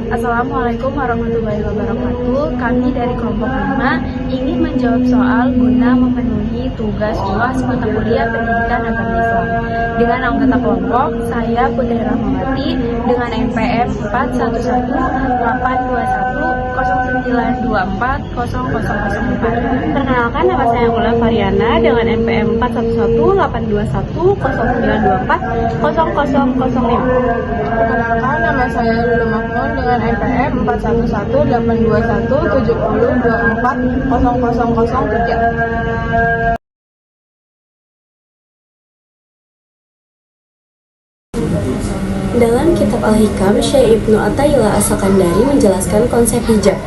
Assalamualaikum warahmatullahi wabarakatuh. Kami dari kelompok 5 ingin menjawab soal guna memenuhi tugas UAS mata kuliah pendidikan agama Islam. Dengan anggota kelompok, saya Putri Rahmawati dengan NPM 41818109240004. Perkenalkan, nama saya Ula Variana dengan NPM 41182109240005. Perkenalkan, nama saya Lulu Makmun dengan NPM 418217040003. Dalam kitab Al-Hikam, Syekh Ibnu Athaillah As-Sakandari menjelaskan konsep hijab.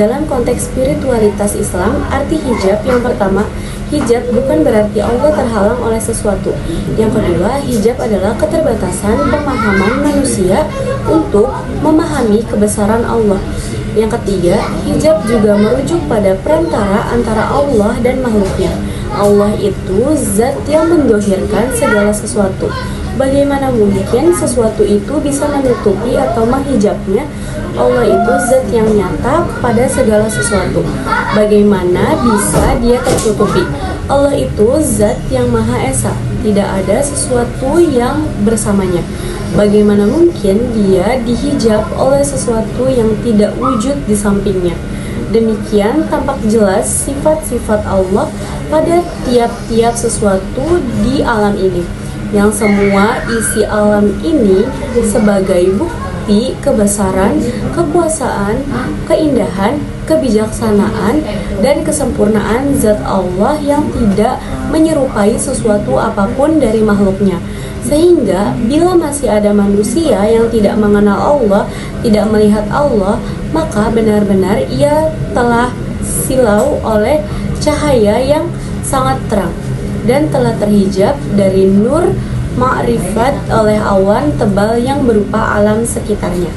Dalam konteks spiritualitas Islam, arti hijab yang pertama, hijab bukan berarti Allah terhalang oleh sesuatu. Yang kedua, hijab adalah keterbatasan pemahaman manusia untuk memahami kebesaran Allah. Yang ketiga, hijab juga merujuk pada perantara antara Allah dan makhluknya. Allah itu zat yang mendohirkan segala sesuatu. Bagaimana mungkin sesuatu itu bisa menutupi atau menghijabnya? Allah itu zat yang nyata pada segala sesuatu. Bagaimana bisa dia tertutupi? Allah itu zat yang Maha Esa. Tidak ada sesuatu yang bersamanya. Bagaimana mungkin dia dihijab oleh sesuatu yang tidak wujud di sampingnya? Demikian tampak jelas sifat-sifat Allah pada tiap-tiap sesuatu di alam ini, yang semua isi alam ini sebagai bukti kebesaran, kekuasaan, keindahan, kebijaksanaan, dan kesempurnaan zat Allah yang tidak menyerupai sesuatu apapun dari makhluknya. Sehingga bila masih ada manusia yang tidak mengenal Allah, tidak melihat Allah, maka benar-benar ia telah silau oleh cahaya yang sangat terang dan telah terhijab dari nur ma'rifat oleh awan tebal yang berupa alam sekitarnya.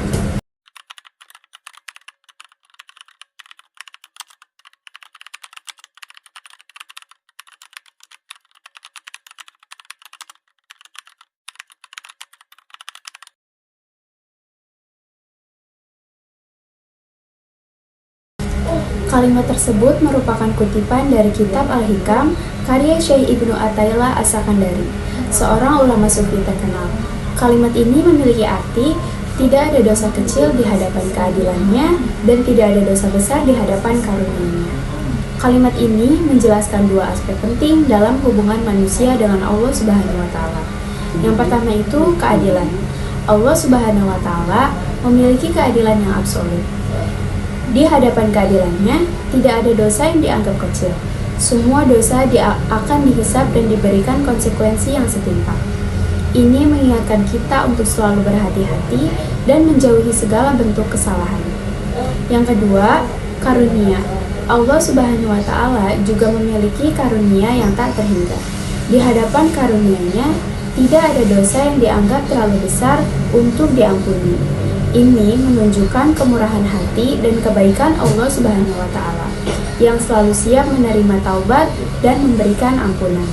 Kalimat tersebut merupakan kutipan dari kitab Al-Hikam karya Syekh Ibnu Athaillah As-Sakandari, seorang ulama sufi terkenal. Kalimat ini memiliki arti tidak ada dosa kecil di hadapan keadilannya dan tidak ada dosa besar di hadapan karunia-Nya. Kalimat ini menjelaskan dua aspek penting dalam hubungan manusia dengan Allah Subhanahu wa taala. Yang pertama itu keadilan. Allah Subhanahu wa taala memiliki keadilan yang absolut. Di hadapan keadilannya, tidak ada dosa yang dianggap kecil. Semua dosa akan dihisab dan diberikan konsekuensi yang setimpal. Ini mengingatkan kita untuk selalu berhati-hati dan menjauhi segala bentuk kesalahan. Yang kedua, karunia. Allah Subhanahu wa taala juga memiliki karunia yang tak terhingga. Di hadapan karunia-Nya, tidak ada dosa yang dianggap terlalu besar untuk diampuni. Ini menunjukkan kemurahan hati dan kebaikan Allah Subhanahu wa taala yang selalu siap menerima taubat dan memberikan ampunan.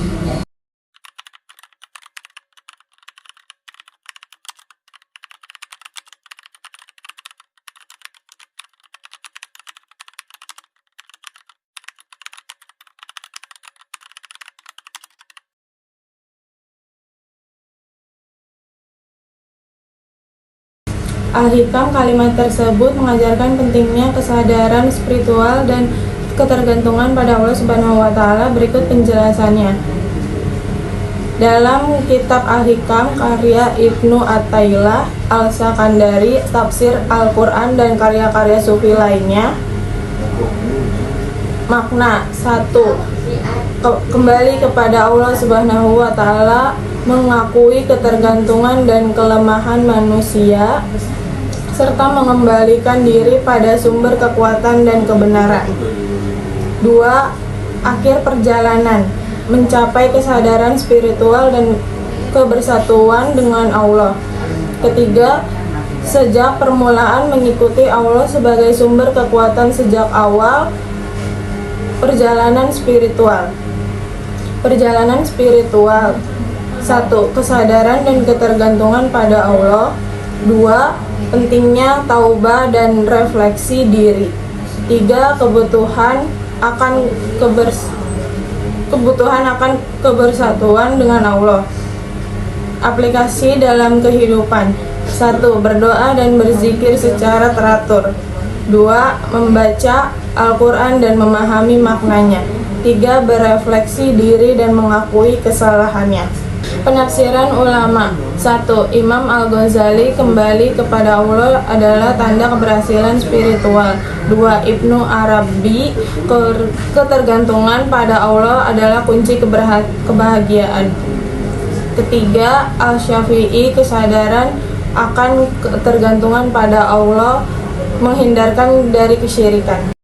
Al-Hikam, kalimat tersebut mengajarkan pentingnya kesadaran spiritual dan ketergantungan pada Allah Subhanahu wa taala. Berikut penjelasannya. Dalam kitab Al-Hikam karya Ibnu Athaillah Al-Sakandari, tafsir Al-Qur'an dan karya-karya sufi lainnya. Makna 1. Kembali kepada Allah Subhanahu wa taala, mengakui ketergantungan dan kelemahan manusia serta mengembalikan diri pada sumber kekuatan dan kebenaran. 2. Akhir perjalanan, mencapai kesadaran spiritual dan kebersatuan dengan Allah. Ketiga, sejak permulaan mengikuti Allah sebagai sumber kekuatan sejak awal perjalanan spiritual. Perjalanan spiritual 1. Kesadaran dan ketergantungan pada Allah. 2. pentingnya taubah dan refleksi diri. 3. Kebutuhan akan kebersatuan dengan Allah. Aplikasi dalam kehidupan. 1. Berdoa dan berzikir secara teratur. 2. Membaca Al-Quran dan memahami maknanya. 3. Berefleksi diri dan mengakui kesalahannya. Penafsiran ulama. 1. Imam Al-Ghazali kembali kepada Allah adalah tanda keberhasilan spiritual. 2. Ibnu Arabi, ketergantungan pada Allah adalah kunci kebahagiaan. Ketiga, Al-Syafi'i, kesadaran akan ketergantungan pada Allah menghindarkan dari kesyirikan.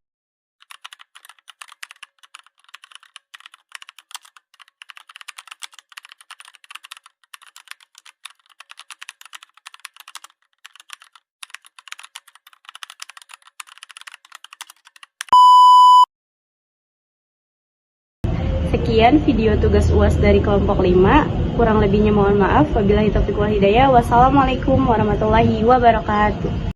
Sekian video tugas UAS dari kelompok 5. Kurang lebihnya mohon maaf. Wabillahi taufiq wal hidayah. Wassalamualaikum warahmatullahi wabarakatuh.